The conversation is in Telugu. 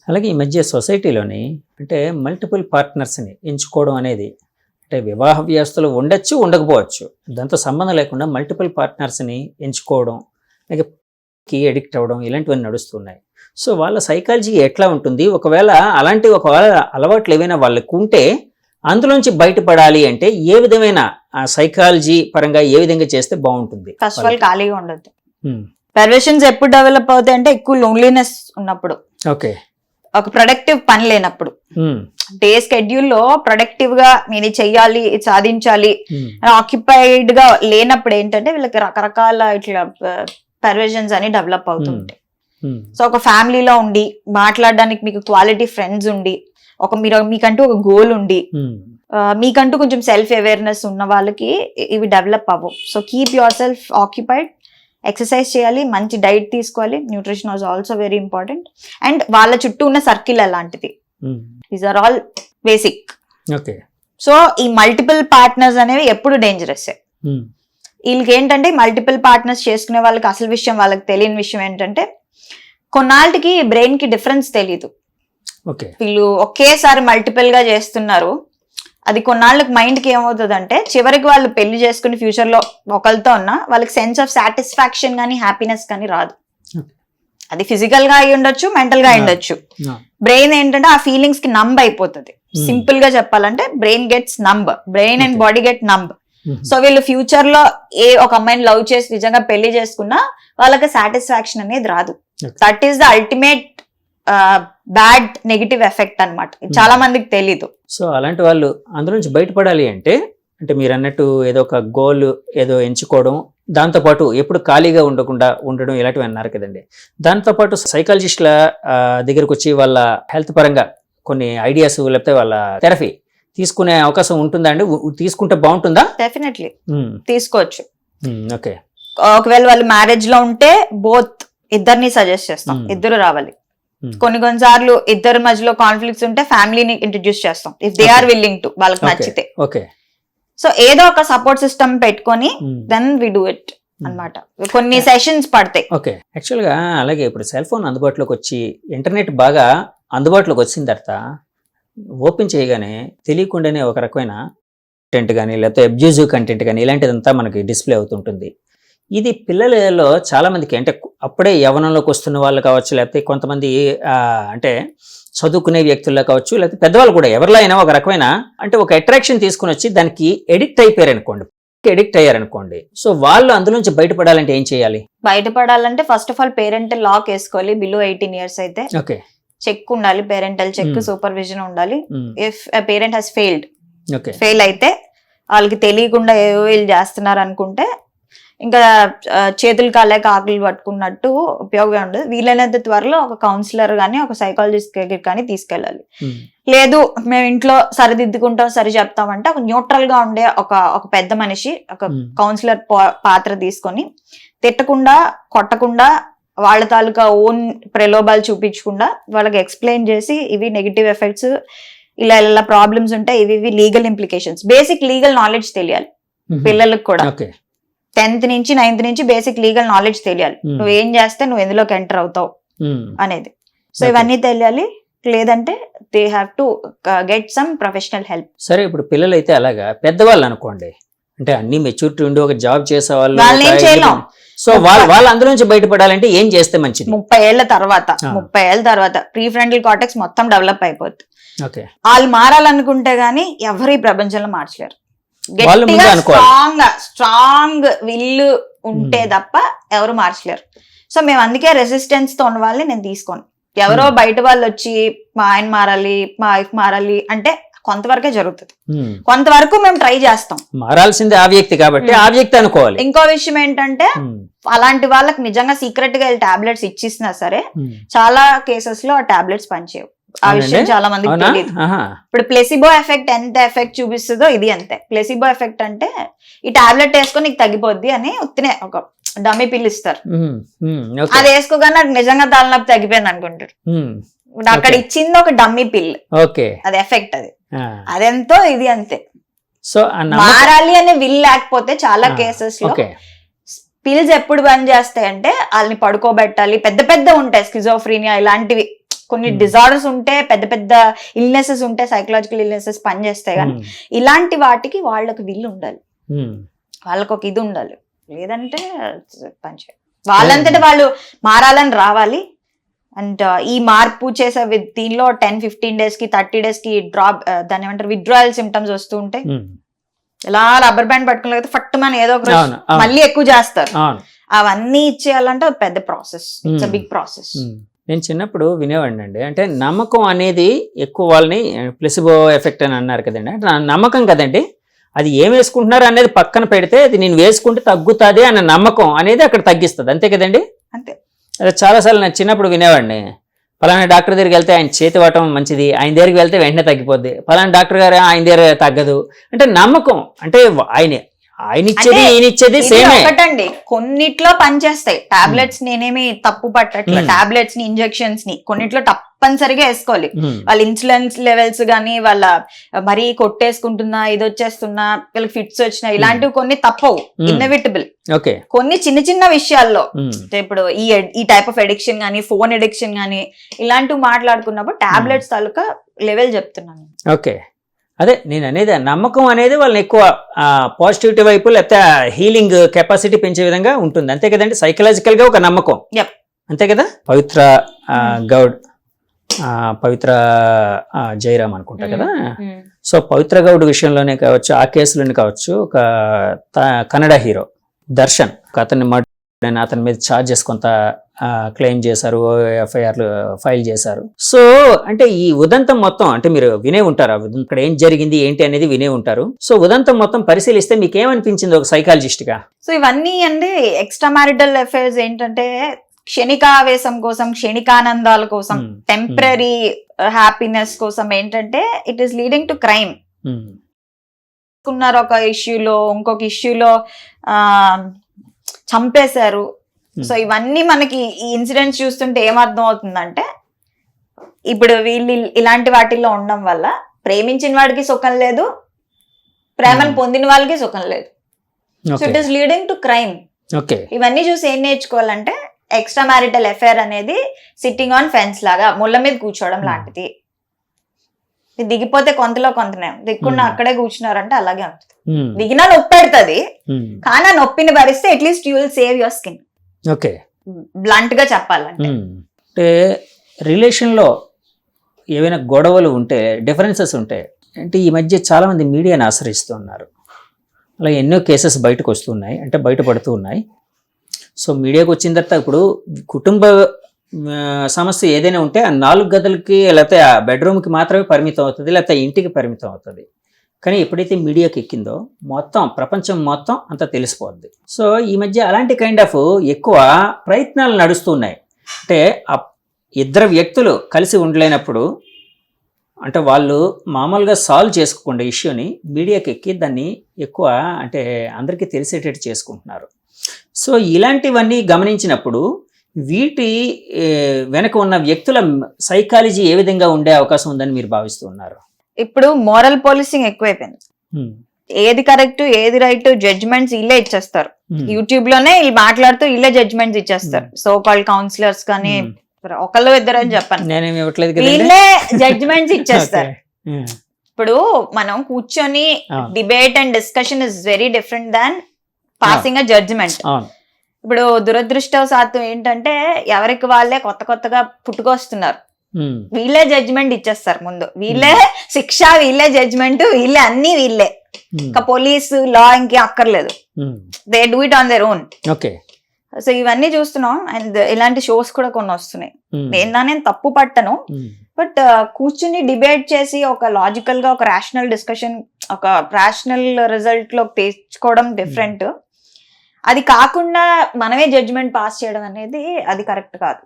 అలాగే ఈ మధ్య సొసైటీలోని అంటే మల్టిపుల్ పార్ట్నర్స్ని ఎంచుకోవడం అనేది అంటే వివాహ వ్యవస్థలో ఉండొచ్చు ఉండకపోవచ్చు, దాంతో సంబంధం లేకుండా మల్టిపుల్ పార్ట్నర్స్ని ఎంచుకోవడం అలాగే ఎడిక్ట్ అవ్వడం ఇలాంటివన్నీ నడుస్తున్నాయి. సో వాళ్ళ సైకాలజీ ఎట్లా ఉంటుంది, ఒకవేళ అలవాట్లు ఏవైనా వాళ్ళకు ఉంటే అందులోంచి బయటపడాలి అంటే ఏ విధమైన సైకాలజీ పరంగా ఏ విధంగా చేస్తే బాగుంటుంది? ఫస్ట్ ఆఫ్ ఆల్ ఖాళీగా ఉండదు. పర్వర్షన్స్ ఎప్పుడు డెవలప్ అవుతాయి అంటే ఎక్కువ లోన్లీనెస్ ఉన్నప్పుడు, ఓకే, ఒక ప్రొడక్టివ్ పని లేనప్పుడు, డే స్కెడ్యూల్ లో ప్రొడక్టివ్ గా నేను ఇది చెయ్యాలి, ఇది సాధించాలి, ఆక్యుపైడ్ గా లేనప్పుడు ఏంటంటే వీళ్ళకి రకరకాల ఇట్లా పర్వర్షన్స్ అని డెవలప్ అవుతుంటాయి. సో ఒక ఫ్యామిలీలో ఉండి మాట్లాడడానికి మీకు క్వాలిటీ ఫ్రెండ్స్ ఉండి మీకంటూ ఒక గోల్ ఉండి మీకంటూ కొంచెం సెల్ఫ్ అవేర్నెస్ ఉన్న వాళ్ళకి ఇవి డెవలప్ అవ్వవు. So keep yourself occupied, exercise చేయాలి, మంచి డైట్ తీసుకోవాలి, nutrition was also very important. And వాళ్ళ చుట్టూ ఉన్న సర్కిల్ అలాంటిది. These are all basic. So ఈ మల్టిపుల్ పార్ట్నర్స్ అనేవి ఎప్పుడు డేంజరస్. వీళ్ళకి ఏంటంటే మల్టిపుల్ పార్ట్నర్స్ చేసుకునే వాళ్ళకి అసలు విషయం, వాళ్ళకి తెలియని విషయం ఏంటంటే కొన్నాళ్ళకి బ్రెయిన్ కి డిఫరెన్స్ తెలియదు. వీళ్ళు ఒకేసారి మల్టిపుల్ గా చేస్తున్నారు, అది కొన్నాళ్ళకి మైండ్ కి ఏమవుతుంది అంటే చివరికి వాళ్ళు పెళ్లి చేసుకుని ఫ్యూచర్ లో ఒకరితో ఉన్నా వాళ్ళకి సెన్స్ ఆఫ్ సాటిస్ఫాక్షన్ కానీ హ్యాపీనెస్ కానీ రాదు. అది ఫిజికల్ గా అయి ఉండొచ్చు, మెంటల్ గా అయి ఉండొచ్చు. బ్రెయిన్ ఏంటంటే ఆ ఫీలింగ్స్ కి నంబ్ అయిపోతుంది. సింపుల్ గా చెప్పాలంటే brain gets numb, brain and body get numb. So వీళ్ళు ఫ్యూచర్ లో ఒక అమ్మాయిని లవ్ చేసి నిజంగా పెళ్లి చేసుకున్నా వాళ్ళకి సాటిస్ఫాక్షన్ అనేది రాదు. That is the ultimate bad negative effect అన్నమాట. చాలా మందికి తెలీదు. సో అలాంటి వాళ్ళు అందులోంచి బయటపడాలి అంటే మీరు అన్నట్టు ఏదో ఒక గోల్ ఏదో ఎంచుకోవడం, దాంతోపాటు ఎప్పుడు ఖాళీగా ఉండడం ఇలాంటివి అన్నారు కదండి. దాంతోపాటు సైకాలజిస్టుల దగ్గరకు వచ్చి వాళ్ళ హెల్త్ పరంగా కొన్ని ఐడియాస్ లేకపోతే వాళ్ళ థెరపీ తీసుకునే అవకాశం ఉంటుందా అండి? తీసుకుంటే బాగుంటుందా? డెఫినెట్లీ తీసుకోవచ్చు. ఓకే, ఒకవేళ వాళ్ళు మ్యారేజ్ లో ఉంటే బోత్ ఇద్దరిని సజెస్ట్ చేస్తాం, ఇద్దరు రావాలి. కొన్నిసార్లు ఇద్దరి మధ్యలో కాన్ఫ్లిక్ట్స్ ఉంటే ఫ్యామిలీని ఇంట్రడ్యూస్ చేస్తాం if they are willing to, వాళ్ళకి నచ్చితే. సో ఏదో ఒక సపోర్ట్ సిస్టమ్ పెట్టుకొని దెన్ వి డూ ఇట్ అన్నమాట. కొన్ని సెషన్స్ పడతాయి. ఓకే, యాక్చువల్ గా అలాగే ఇప్పుడు సెల్ ఫోన్ అందుబాటులోకి వచ్చి ఇంటర్నెట్ బాగా అందుబాటులోకి వచ్చిన తర్వాత ఓపెన్ చేయగానే తెలియకుండానే ఒక రకమైన కంటెంట్ కానీ లేకపోతే అబ్యూజివ్ కంటెంట్ కానీ ఇలాంటిదంతా మనకి డిస్ప్లే అవుతుంటుంది. ఇది పిల్లలలో చాలా మందికి అంటే అప్పుడే యవ్వనంలోకి వస్తున్న వాళ్ళు కావచ్చు, లేకపోతే కొంతమంది అంటే చదువుకునే వ్యక్తుల్లో కావచ్చు, లేకపోతే పెద్దవాళ్ళు కూడా ఎవరిలో అయినా ఒక రకమైన అంటే ఒక అట్రాక్షన్ తీసుకుని వచ్చి దానికి ఎడిక్ట్ అయ్యారనుకోండి. సో వాళ్ళు అందులోంచి బయటపడాలంటే ఏం చేయాలి? బయటపడాలంటే first of all parental lock వేసుకోవాలి. బిలో 18 years అయితే చెక్ ఉండాలి, పేరెంటల్ చెక్, సూపర్విజన్ ఉండాలి. ఇఫ్ పేరెంట్ హెస్ ఫెయిల్ అయితే వాళ్ళకి తెలియకుండా ఏవో వీళ్ళు చేస్తున్నారు అనుకుంటే ఇంకా చేతులు కాలేక ఆకులు పట్టుకున్నట్టు ఉపయోగం ఉండదు. వీలైనంత త్వరలో ఒక కౌన్సిలర్ కానీ ఒక సైకాలజిస్ట్ దగ్గర కానీ తీసుకెళ్ళాలి. లేదు మేము ఇంట్లో సరిదిద్దుకుంటాం సరి చెప్తామంటే ఒక న్యూట్రల్ గా ఉండే ఒక పెద్ద మనిషి, ఒక కౌన్సిలర్ పాత్ర తీసుకొని తిట్టకుండా కొట్టకుండా వాళ్ళ తాలూకా ఓన్ ప్రలోభాలు చూపించకుండా వాళ్ళకి ఎక్స్ప్లెయిన్ చేసి ఇవి నెగిటివ్ ఎఫెక్ట్స్, ఇలా ప్రాబ్లమ్స్ ఉంటాయి, ఇవి legal implications, basic legal knowledge తెలియాలి పిల్లలకు కూడా. 10th నుంచి 9th నుంచి బేసిక్ లీగల్ నాలెడ్జ్ తెలియాలి. నువ్వు ఏం చేస్తే నువ్వు ఎందులోకి ఎంటర్ అవుతావు అనేది. సో ఇవన్నీ తెలియాలి. లేదంటే they have to get some professional help. సరే, ఇప్పుడు పిల్లలు అయితే అలాగా పెద్దవాళ్ళు అనుకోండి, అంటే అన్ని మెచ్యూరిటీ ఉండి ఒక జాబ్ చేసే వాళ్ళు సో వాళ్ళు అందులో నుంచి బయటపడాలంటే ఏం చేస్తే మంచిది? 30 ఏళ్ల తర్వాత ప్రీ ఫ్రంటల్ కార్టెక్స్ మొత్తం డెవలప్ అయిపోతుంది. వాళ్ళు మారాలనుకుంటే గానీ ఎవరు ఈ ప్రపంచంలో మార్చలేరు. స్ట్రాంగ్ విల్లు ఉంటే తప్ప ఎవరు మార్చలేరు. సో మేము అందుకే రెసిస్టెన్స్ తో ఉన్న వాళ్ళని నేను తీసుకోను. ఎవరో బయట వాళ్ళు వచ్చి మా ఆయన మారాలి, మా వైఫ్ మారాలి అంటే కొంతవరకే జరుగుతుంది. కొంతవరకు మేము ట్రై చేస్తాం. మారాల్సింది ఆ వ్యక్తి కాబట్టి ఆ వ్యక్తి అనుకోవాలి. ఇంకో విషయం ఏంటంటే అలాంటి వాళ్ళకి నిజంగా సీక్రెట్ గా టాబ్లెట్స్ ఇచ్చిస్తున్నా సరే చాలా కేసెస్ లో ఆ టాబ్లెట్స్ పనిచేయవు. ఆ విషయం చాలా మందికి తెలియదు. ఇప్పుడు ప్లెసిబో ఎఫెక్ట్ ఎంత ఎఫెక్ట్ చూపిస్తుందో ఇది అంతే. ప్లెసిబో ఎఫెక్ట్ అంటే ఈ టాబ్లెట్ వేసుకొని నీకు తగ్గిపోద్ది అని ఉత్తినే ఒక డమ్మీ పిల్ ఇస్తారు. అది వేసుకోగానే నాకు నిజంగా తలనొప్పి తగ్గిపోయింది అనుకుంటారు. అక్కడ ఇచ్చింది ఒక డమ్మీ పిల్, అది ఎఫెక్ట్. అదెంతో ఇది అంతే. సో మారాలి అనే విల్ లేకపోతే చాలా కేసెస్ లో పిల్స్ ఎప్పుడు బంద్ చేస్తాయంటే వాళ్ళని పడుకోబెట్టాలి. పెద్ద ఉంటాయి, స్కిజోఫ్రీనియా ఇలాంటివి కొన్ని Hmm. డిజార్డర్స్ ఉంటే, పెద్ద పెద్ద ఇల్నెసెస్ ఉంటే, సైకలాజికల్ ఇల్నెసెస్ పనిచేస్తాయి. కానీ ఇలాంటి వాటికి వాళ్ళకి విల్లు ఉండాలి, వాళ్ళకి ఒక ఇది ఉండాలి. లేదంటే పనిచేయాలి. వాళ్ళంతటా వాళ్ళు మారాలని రావాలి. అండ్ ఈ మార్పు చేసే దీనిలో 10-15 days కి 30 days కి డ్రాప్, దాని ఏమంటారు, విత్డ్రాయల్ సిమ్టమ్స్ వస్తూ ఉంటాయి. ఎలా రబ్బర్ బ్యాండ్ పట్టుకోలేకపోతే ఫట్ మన ఏదో ఒక మళ్ళీ ఎక్కువ చేస్తారు. అవన్నీ ఇచ్చేయాలంటే పెద్ద process, it's a big process. నేను చిన్నప్పుడు వినేవాడిని అండి, అంటే నమ్మకం అనేది ఎక్కువ వాళ్ళని ప్లెసిబో ఎఫెక్ట్ అని అన్నారు కదండి, అంటే నమ్మకం కదండి, అది ఏం వేసుకుంటున్నారు అనేది పక్కన పెడితే అది నేను వేసుకుంటే తగ్గుతుంది అన్న నమ్మకం అనేది అక్కడ తగ్గిస్తుంది, అంతే కదండి. అంతే. అది చాలాసార్లు నేను చిన్నప్పుడు వినేవాడిని, పలానా డాక్టర్ దగ్గరికి వెళ్తే ఆయన చేతి వాటం మంచిది, ఆయన దగ్గరికి వెళ్తే వెంటనే తగ్గిపోద్ది, పలానా డాక్టర్ గారు ఆయన దగ్గర తగ్గదు, అంటే నమ్మకం, అంటే ఆయన ఇచ్చేది ఈయన ఇచ్చేది సేమే. ఒకటండి, కొన్నిట్లో పనిచేస్తాయి టాబ్లెట్స్, నేనేమి తప్పు పట్టట్లేదు. టాబ్లెట్స్ ని, ఇంజెక్షన్స్ ని కొన్నిట్లో తప్పనిసరిగా వేసుకోవాలి. వాళ్ళ ఇన్సులిన్ లెవెల్స్ గానీ, వాళ్ళ మరీ కొట్టేసుకుంటున్నా, ఇది వచ్చేస్తున్నా, వీళ్ళకి ఫిట్స్ వచ్చినా, ఇలాంటివి కొన్ని తప్పవు, ఇన్నెవిటబుల్. కొన్ని చిన్న చిన్న విషయాల్లో, ఇప్పుడు ఈ టైప్ ఆఫ్ ఎడిక్షన్ గానీ, ఫోన్ ఎడిక్షన్ గానీ, ఇలాంటివి మాట్లాడుకున్నప్పుడు టాబ్లెట్స్ తాలూకా లెవెల్ చెప్తున్నాను. ఓకే, అదే నేను అనేది, నమ్మకం అనేది వాళ్ళని ఎక్కువ పాజిటివిటీ వైపు లేకపోతే హీలింగ్ కెపాసిటీ పెంచే విధంగా ఉంటుంది, అంతే కదండి. సైకలాజికల్ గా ఒక నమ్మకం, అంతే కదా. పవిత్ర గౌడ్, పవిత్ర జయరామ్ అనుకుంటా కదా. సో పవిత్ర గౌడ్ విషయంలోనే కావచ్చు, ఆ కేసులోనే కావచ్చు, ఒక కన్నడ హీరో దర్శన్, అతని మీద ఛార్జెస్ కొంత క్లెయిమ్ చేశారు, ఎఫ్ఐఆర్లు ఫైల్ చేశారు. సో అంటే ఈ ఉదంతం మొత్తం, అంటే మీరు వినే ఉంటారు, ఇక్కడ ఏం జరిగింది ఏంటి అనేది వినే ఉంటారు. సో ఉదంతం మొత్తం పరిశీలిస్తే మీకు ఏమనిపించింది ఒక సైకాలజిస్ట్ గా? సో ఇవన్నీ అండి ఎక్స్ట్రా మ్యారిటల్ అఫైర్స్ ఏంటంటే క్షణికావేశం కోసం, క్షణికానందాల కోసం, టెంపరీ హ్యాపీనెస్ కోసం ఏంటంటే it is leading to crime. ఒక ఇష్యూలో, ఇంకొక ఇష్యూలో చంపేశారు. సో ఇవన్నీ మనకి ఈ ఇన్సిడెంట్స్ చూస్తుంటే ఏమర్థం అవుతుందంటే, ఇప్పుడు వీళ్ళు ఇలాంటి వాటిల్లో ఉండడం వల్ల ప్రేమించిన వాడికి సుఖం లేదు, ప్రేమను పొందిన వాళ్ళకి సుఖం లేదు. So it is leading to crime. ఇవన్నీ చూసి ఏం నేర్చుకోవాలంటే, ఎక్స్ట్రా మ్యారిటల్ అఫైర్ అనేది సిట్టింగ్ ఆన్ ఫెన్స్ లాగా, ముళ్ళ మీద కూర్చోవడం లాంటిది. దిగిపోతే కొంతలో కొంతనే, దిక్కున్న అక్కడే కూర్చున్నారంటే అలాగే ఉంటుంది. దిగినా నొప్పి పెడుతుంది, కానీ ఆ నొప్పిని భరిస్తే at least you will save your skin. Okay, blunt గా చెప్పాలంటే. అంటే రిలేషన్ లో ఏవైనా గొడవలు ఉంటే, డిఫరెన్సెస్ ఉంటే, అంటే ఈ మధ్య చాలా మంది మీడియాని ఆశ్రయిస్తున్నారు. అలా ఎన్నో కేసెస్ బయటకు వస్తున్నాయి, అంటే బయటపడుతూ ఉన్నాయి. సో మీడియాకి వచ్చిన తర్వాత ఇప్పుడు కుటుంబ సమస్య ఏదైనా ఉంటే ఆ 4 గదులకి లేకపోతే ఆ బెడ్రూమ్కి మాత్రమే పరిమితం అవుతుంది, లేకపోతే ఇంటికి పరిమితం అవుతుంది. కానీ ఎప్పుడైతే మీడియాకి ఎక్కిందో మొత్తం ప్రపంచం మొత్తం అంతా తెలిసిపోద్ది. సో ఈ మధ్య అలాంటి కైండ్ ఆఫ్ ఎక్కువ ప్రయత్నాలు నడుస్తున్నాయి. అంటే ఆ ఇద్దరు వ్యక్తులు కలిసి ఉండలేనప్పుడు, అంటే వాళ్ళు మామూలుగా సాల్వ్ చేసుకోకుండా ఇష్యూని మీడియాకి ఎక్కి దాన్ని ఎక్కువ అంటే అందరికీ తెలిసేటట్టు చేసుకుంటున్నారు. సో ఇలాంటివన్నీ గమనించినప్పుడు వీటి వెనక ఉన్న వ్యక్తుల సైకాలజీ ఏ విధంగా ఉండే అవకాశం ఉందని మీరు భావిస్తున్నారు? ఇప్పుడు మోరల్ పోలీసింగ్ ఎక్కువైపోయింది. ఏది కరెక్ట్, ఏది రైట్ జడ్జ్మెంట్స్ వీళ్ళే ఇచ్చేస్తారు. యూట్యూబ్ లోనే వీళ్ళు మాట్లాడుతూ వీళ్ళే జడ్జ్మెంట్స్ ఇచ్చేస్తారు. సో కాల్డ్ కౌన్సిలర్స్ కానీ ఒకళ్ళు ఇద్దరు అని చెప్పండి, వీళ్ళే జడ్జ్మెంట్స్ ఇచ్చేస్తారు. ఇప్పుడు మనం కూర్చొని debate and discussion is very different than passing a judgement. ఇప్పుడు దురదృష్టవశాత్తు ఏంటంటే ఎవరికి వాళ్ళే కొత్త కొత్తగా పుట్టుకొస్తున్నారు, వీళ్ళే జడ్జ్మెంట్ ఇచ్చేస్తారు ముందు, వీళ్ళే శిక్ష, వీళ్ళే జడ్జ్మెంట్, వీళ్ళే అన్ని వీళ్ళే. ఇంకా పోలీసు లా ఇంకే అక్కర్లేదు, they do it on their own. So ఇవన్నీ చూస్తున్నాం. అండ్ ఇలాంటి షోస్ కూడా కొన్ని వస్తున్నాయి. నేను తప్పు పట్టను, బట్ కూర్చుని డిబేట్ చేసి ఒక లాజికల్ గా ఒక రేషనల్ డిస్కషన్, ఒక రేషనల్ రిజల్ట్ లో తెచ్చుకోవడం డిఫరెంట్. అది కాకుండా మనమే జడ్జ్మెంట్ పాస్ చేయడం అనేది అది కరెక్ట్ కాదు.